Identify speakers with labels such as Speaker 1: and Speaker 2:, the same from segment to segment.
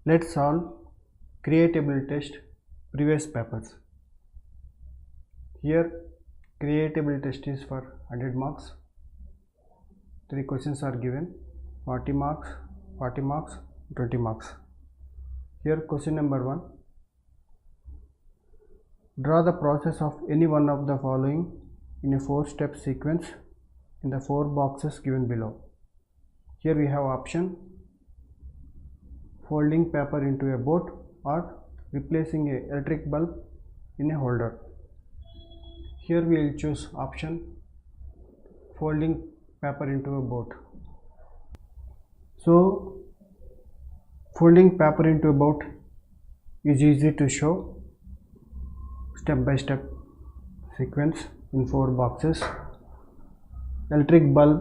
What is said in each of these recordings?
Speaker 1: Let's solve creatability test previous papers. Here creatability test is for 100 marks. 3 questions are given: 40 marks, 40 marks, 20 marks. Here question number 1. Draw the process of any one of the following in a 4-step sequence in the 4 boxes given below. Here we have option: folding paper into a boat or replacing an electric bulb in a holder. Here we will choose option folding paper into a boat. So folding paper into a boat is easy to show. Step by step sequence in 4 boxes. Electric bulb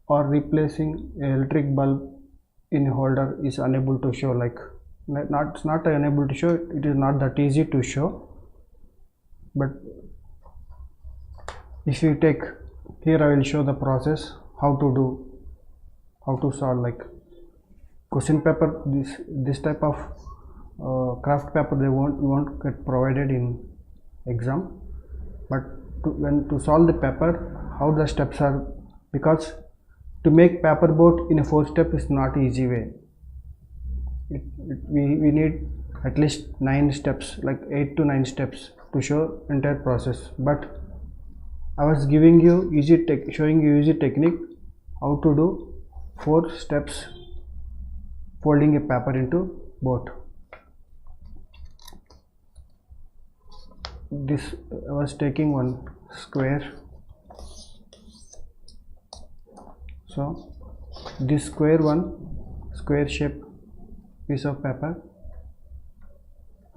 Speaker 1: or replacing an electric bulb in a holder is unable to show, like not unable to show, it is not that easy to show. But if you take here, I will show the process how to solve. Like question paper, this type of craft paper you won't get provided in exam, but to solve the paper, how the steps are, because to make paper boat in a 4 step is not easy way. We need at least 9 steps, like 8 to 9 steps to show entire process. But I was giving you showing you easy technique how to do 4 steps folding a paper into boat. This I was taking one square. So this square shape piece of paper,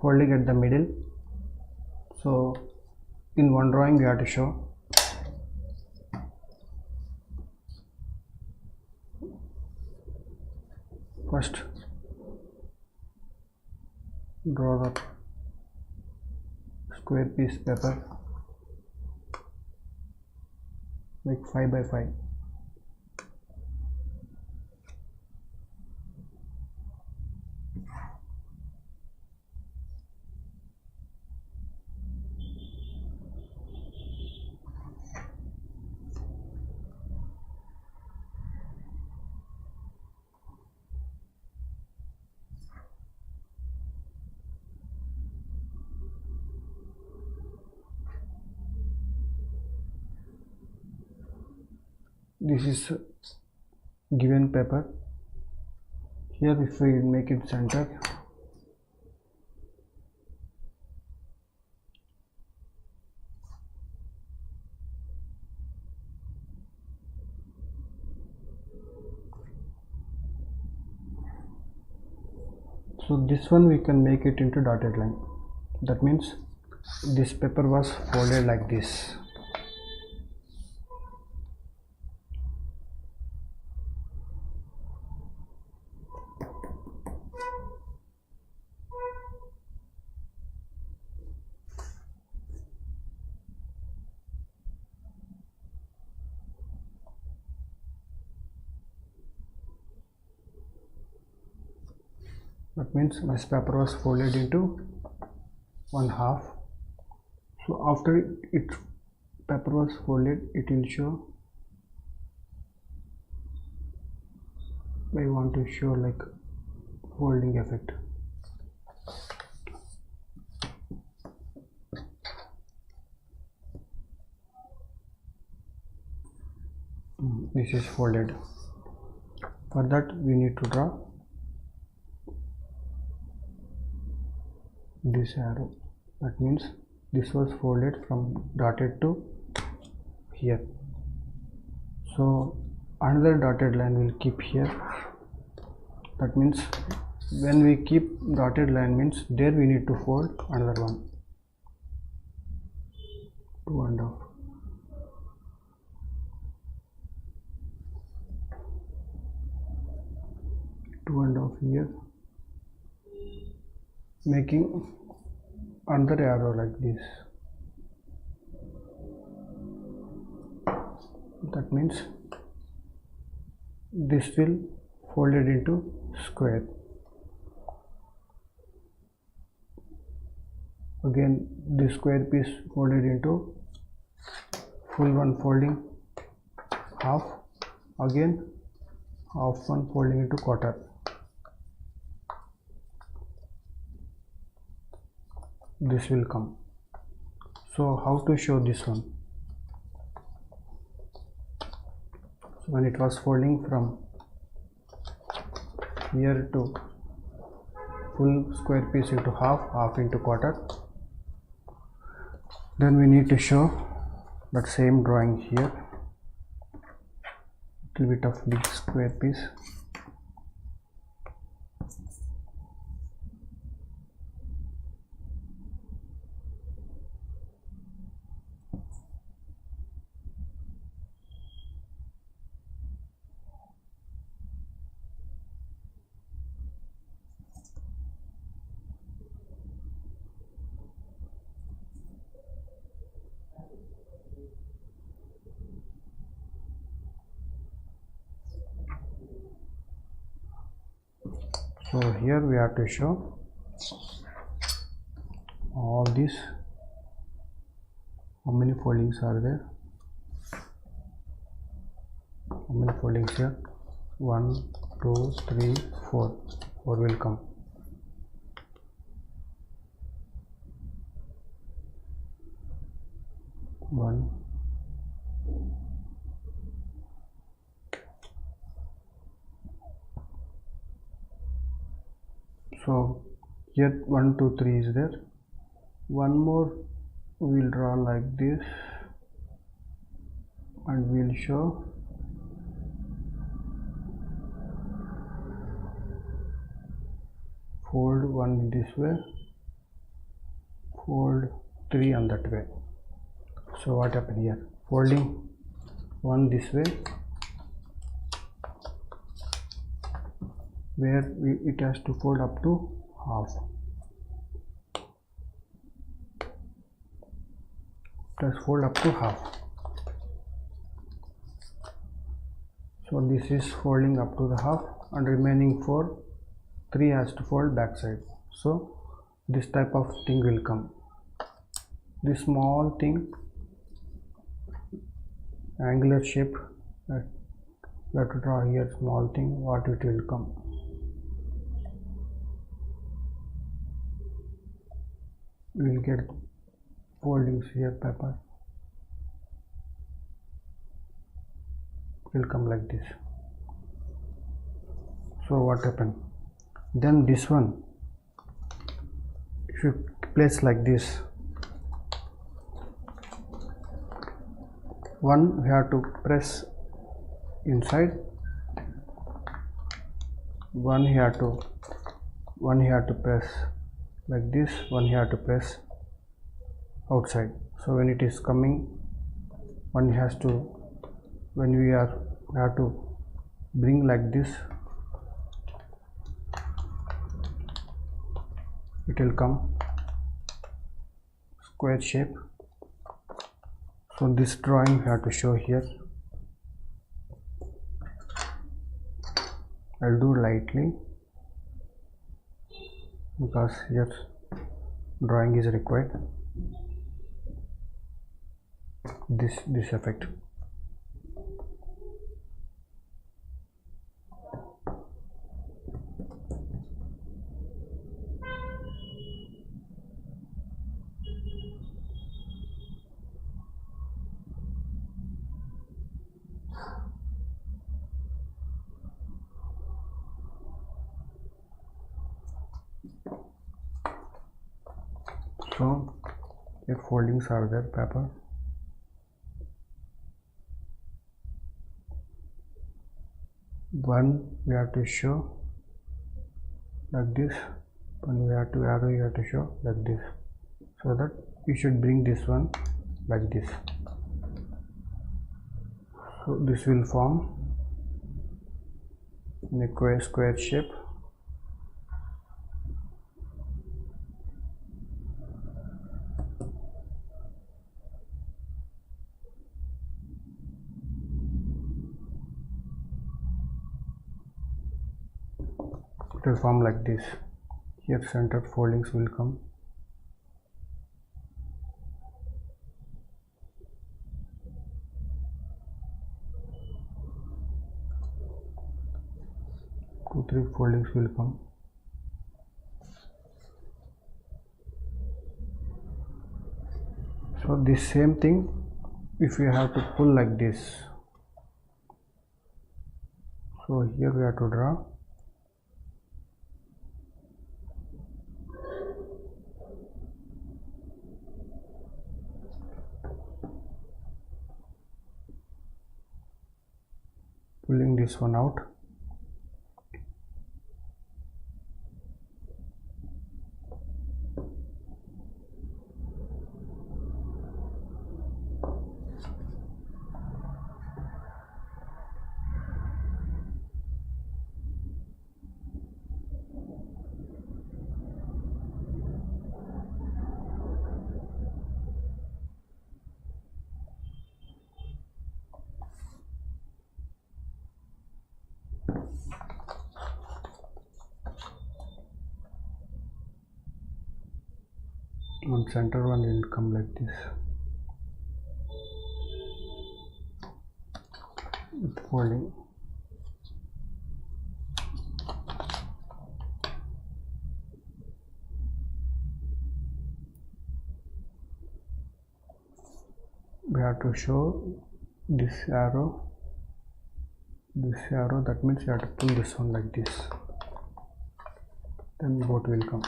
Speaker 1: folding at the middle. So in one drawing we have to show. First draw the square piece paper like 5 by 5. This is given paper. Here if we make it center, so this one we can make it into dotted line. That means this paper was folded like this. That means this paper was folded into 1/2. So after it paper was folded, it will show. I want to show like folding effect. This is folded. For that we need to draw this arrow. That means this was folded from dotted to here. So another dotted line will keep here. That means when we keep dotted line means there we need to fold another one. 2.5. Here, making another arrow like this. That means this will fold it into square. again this square piece folded into full one, folding half, again half one, folding into quarter. This will come. So how to show this one? So when it was folding from here to full square piece into half, half into quarter, then we need to show that same drawing here, little bit of big square piece. So here we have to show all these, how many foldings are there, how many foldings here, 1 2 3 4 will come. One, so here 1 2 3 is there. One more we'll draw like this and we'll show fold one this way, fold 3 on that way. So what happened here? Folding one this way, where it has to fold up to half. Just fold up to half. So this is folding up to the half, and remaining 3 has to fold back side. So this type of thing will come. This small thing, angular shape, we have to draw here small thing, what it will come. We will get foldings here, paper will come like this. So what happened? Then this one should place like this. One we have to press inside, one here to press like this, one here to press outside. So when it is coming, one has to, when we have to bring like this, it will come square shape. So this drawing we have to show here. I'll do lightly because here drawing is required. This effect. So if foldings are there, paper, one we have to show like this, one we have to arrow, you have to show like this, so that you should bring this one like this. So this will form in a square shape. It will form like this. Here centered foldings will come. 2-3 foldings will come. So this same thing, if you have to pull like this, so here we have to draw. Pulling this one out. On center one will come like this with folding. We have to show this arrow, that means you have to pull this one like this, then both will come.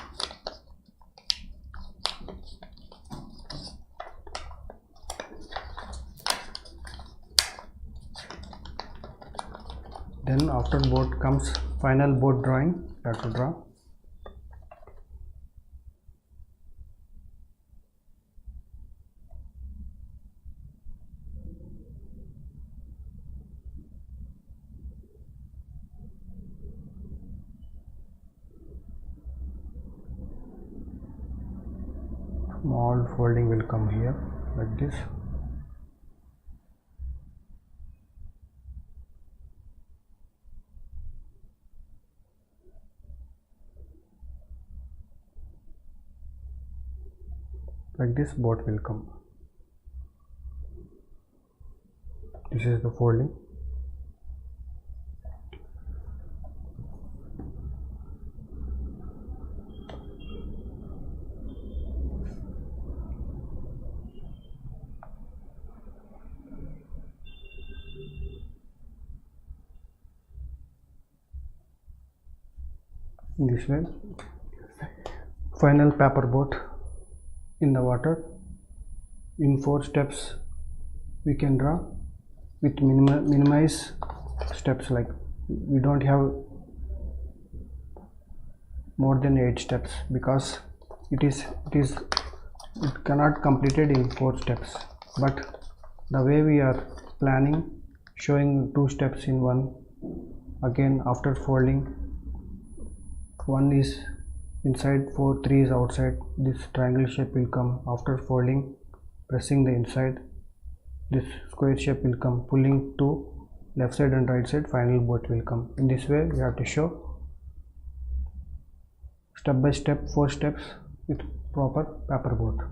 Speaker 1: Then after boat comes final boat drawing. You have to draw. Small folding will come here like this. Like this boat will come. This is the folding. This way, final paper boat in the water. In 4 steps we can draw with minimize steps, like we don't have more than 8 steps because it cannot completed in 4 steps, but the way we are planning, showing 2 steps in one. Again, after folding, 1 is inside, 3 is outside. This triangle shape will come. After folding, pressing the inside, this square shape will come. Pulling to left side and right side, final boat will come. In this way we have to show step by step 4 steps with proper paper boat.